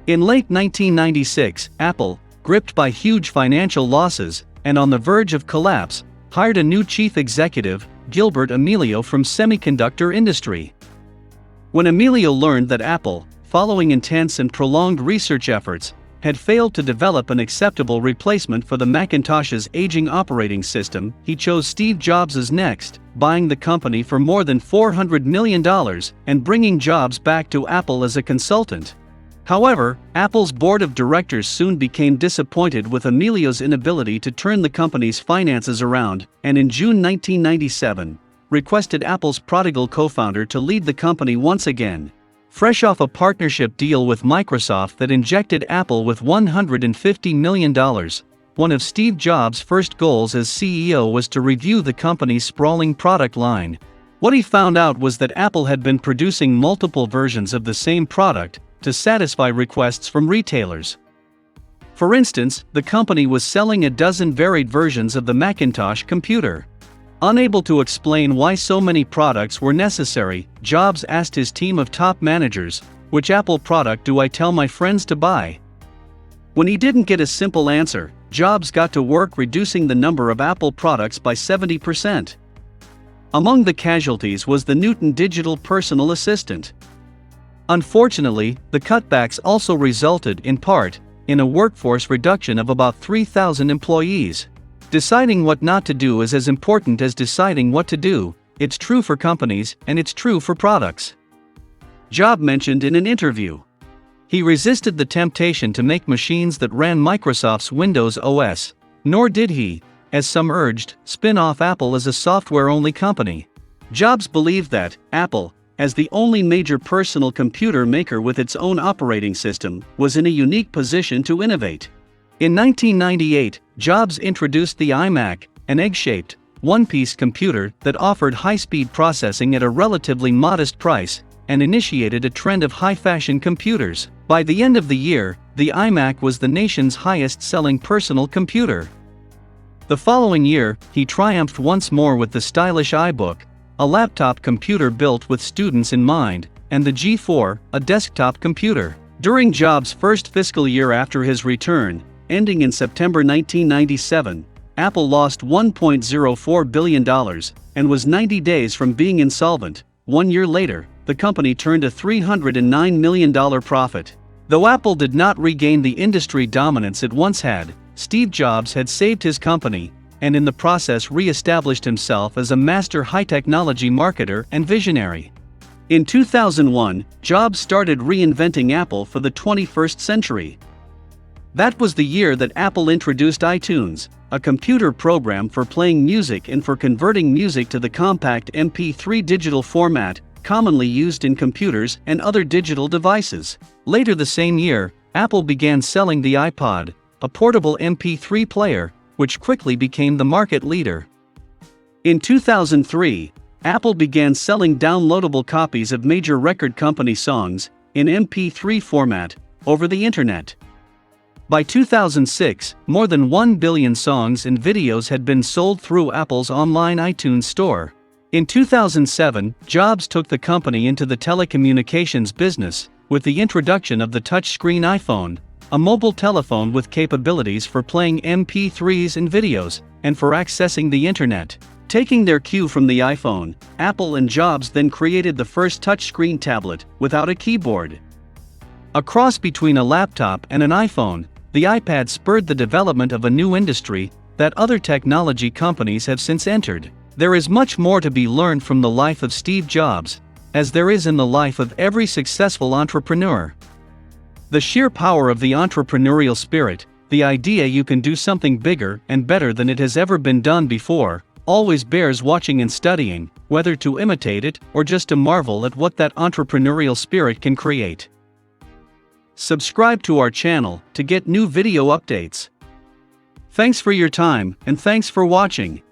In late 1996, Apple, gripped by huge financial losses and on the verge of collapse, hired a new chief executive, Gilbert Amelio from semiconductor industry. When Amelio learned that Apple, following intense and prolonged research efforts, had failed to develop an acceptable replacement for the Macintosh's aging operating system, he chose Steve Jobs next, buying the company for more than $400 million and bringing Jobs back to Apple as a consultant. However, Apple's board of directors soon became disappointed with Amelio's inability to turn the company's finances around, and in June 1997, requested Apple's prodigal co-founder to lead the company once again. Fresh off a partnership deal with Microsoft that injected Apple with $150 million, one of Steve Jobs' first goals as CEO was to review the company's sprawling product line. What he found out was that Apple had been producing multiple versions of the same product to satisfy requests from retailers. For instance, the company was selling a dozen varied versions of the Macintosh computer. Unable to explain why so many products were necessary, Jobs asked his team of top managers, "Which Apple product do I tell my friends to buy?" When he didn't get a simple answer, Jobs got to work reducing the number of Apple products by 70%. Among the casualties was the Newton Digital Personal Assistant. Unfortunately, the cutbacks also resulted, in part, in a workforce reduction of about 3,000 employees. Deciding what not to do is as important as deciding what to do. It's true for companies, and it's true for products. Jobs mentioned in an interview. He resisted the temptation to make machines that ran Microsoft's Windows OS, nor did he, as some urged, spin off Apple as a software-only company. Jobs believed that Apple, as the only major personal computer maker with its own operating system, was in a unique position to innovate. In 1998, Jobs introduced the iMac, an egg-shaped, one-piece computer that offered high-speed processing at a relatively modest price, and initiated a trend of high-fashion computers. By the end of the year, the iMac was the nation's highest-selling personal computer. The following year, he triumphed once more with the stylish iBook, a laptop computer built with students in mind, and the G4, a desktop computer. During Jobs' first fiscal year after his return, ending in September 1997, Apple lost $1.04 billion and was 90 days from being insolvent. 1 year later, the company turned a $309 million profit. Though Apple did not regain the industry dominance it once had, Steve Jobs had saved his company, and in the process re-established himself as a master high-technology marketer and visionary. In 2001, Jobs started reinventing Apple for the 21st century. That was the year that Apple introduced iTunes, a computer program for playing music and for converting music to the compact MP3 digital format, commonly used in computers and other digital devices. Later the same year, Apple began selling the ipod, a portable MP3 player, which quickly became the market leader. In 2003, Apple began selling downloadable copies of major record company songs, in MP3 format, over the internet. By 2006, more than 1 billion songs and videos had been sold through Apple's online iTunes store. In 2007, Jobs took the company into the telecommunications business, with the introduction of the touchscreen iPhone, a mobile telephone with capabilities for playing MP3s and videos, and for accessing the internet. Taking their cue from the iPhone, Apple and Jobs then created the first touchscreen tablet, without a keyboard. A cross between a laptop and an iPhone, the iPad spurred the development of a new industry that other technology companies have since entered. There is much more to be learned from the life of Steve Jobs, as there is in the life of every successful entrepreneur. The sheer power of the entrepreneurial spirit, the idea you can do something bigger and better than it has ever been done before, always bears watching and studying, whether to imitate it or just to marvel at what that entrepreneurial spirit can create. Subscribe to our channel to get new video updates. Thanks for your time, and thanks for watching.